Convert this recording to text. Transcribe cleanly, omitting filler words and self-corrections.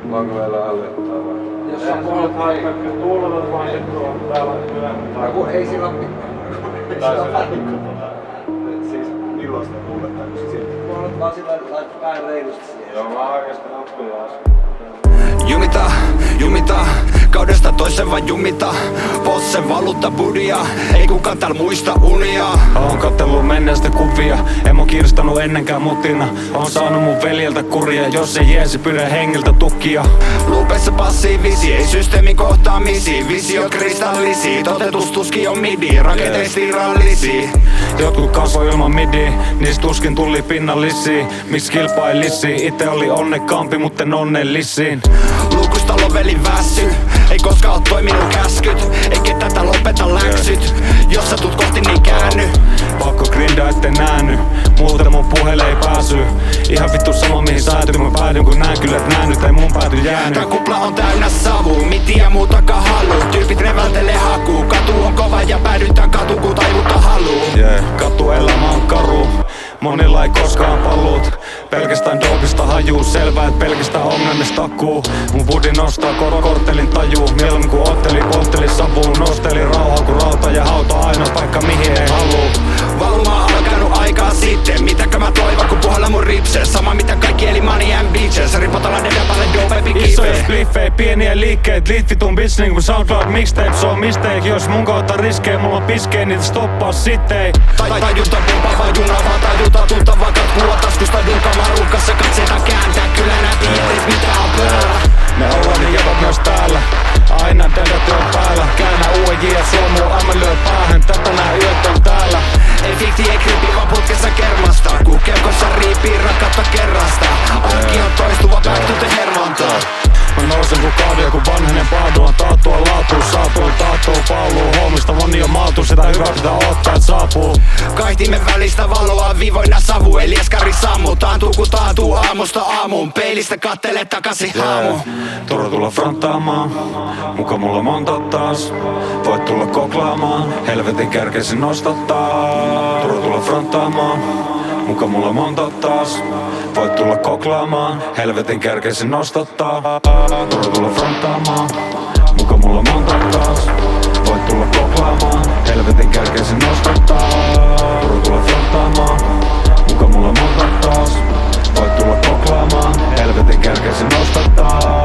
Voinko vielä hallittaa vai? Jos sä puolet haipekka tuulevat vaan sit tuolla täällä myöhemmin. No kun ei sillä oo mitään. Tai se siis milloin sitä tuulettaako se silti? Puolet vaan sillä laitat vähän reilusti siihen. Joo, mä oikeastaan appuja Jumita, kaudesta toisen vaan jumita. Posse valuutta budia, ei kukaan täällä muista unia. Oon kattellut menneestä kuvia, en mä kirstanut ennenkään mutina. Oon saanut mun veljeltä kuria, jos ei jeesi pyydä hengiltä tukia. Luupeissa passiivisi, ei systeemin kohtaamisi. Visio kristallisi, toteutus tuskin on midi. Rakenteista irrallisi. Jotkut kasvoi ilman midi, niistä tuskin tuli pinnallisia. Miksi kilpailisi, ite oli onnekkaampi, mutten onnellisiin. Lukusta lovelin väsy, ei koskaan oo toiminut käskyt. Eikä tätä lopeta läksyt, jos sä tuut kohti niin käänny. Pakko grindaa etten näänny, muuten mun puhelle ei pääsy. Ihan vittu sama mihin sääty mä päädyn, kun näen kyllä et näännyt, ei mun pääty jäänyt. Tää kupla on täynnä savua, mitiä muutakaan haluu. Tyypit revaltelee hakuu, katu on kova ja päädytään katu kun taivutta haluu. Katu elämä on karu, monilla ei koskaan paluut. Pelkästään dopista hajuu, selvää et pelkästään ongelmista takuu. Mun budi nostaa korttelin tajuu, mieluummin kun poltteli savuun. Nosteli rauhaa kun rauta ja hauta ainoa paikka mihin ei haluu. Valuma on alkanut aikaa sitten, mitäkö mä toivon kun puhalla mun ripses. Sama mitä kaikki eli money and bitches, ripotella neljä päälle dope kiipe. Isoja spliffejä, pieniä liikkeet, liitvitun bitch niinku SoundCloud mixtape. Se on mistake, jos mun kautta riskee, mulla on piskee niitä stoppaa sittei. Tajuta pumpaa juna vaan tajuta tunta vaan katkua taskusta dunkamaan ruuhkassa katseita kääntää. Kyllä nää tiedät mitä on päällä. Me ollaan niin jävät myös täällä, aina teidät on päällä. Käännä UEJ ja Suomu, aivan lyö päähän, tätä nää yöt on täällä. Ei fikti, ei kriipi, vaan putkessa kermasta. Kun keukossa riipii rakkautta kerrasta. Arki on toistuva, back to the hermontaa. Mä nousen kun kaadia, kun vanhenen paaduan. Taattua laatuu, saatuun taattuu pauluu. Hommista moni on maatu, sitä hyvä pitää ottaa et saapuu. Kaihtimen välistä valoa vivoina savu. Eli eskari sammu, taantuu kun taantuu aamusta aamuun. Peilistä kattelee takaisin haamu. Turha tulla fronttaamaan, muka mulla monta taas. Voit tulla koklaamaan, helvetin kärkeisin nostattaa. Turha tulla fronttaamaan, muka mulla monta taas. Voit tulla koklaamaan, helvetin kärkeisin nostattaa. Turha tulla fronttaamaan, muka mulla monta taas. Voit tulla koklaamaan, helvetin kärkeisin nostattaa. Turha tulla fronttaamaan, muka mulla monta taas. Voit tulla koklaamaan, helvetin kärkeisin nostattaa.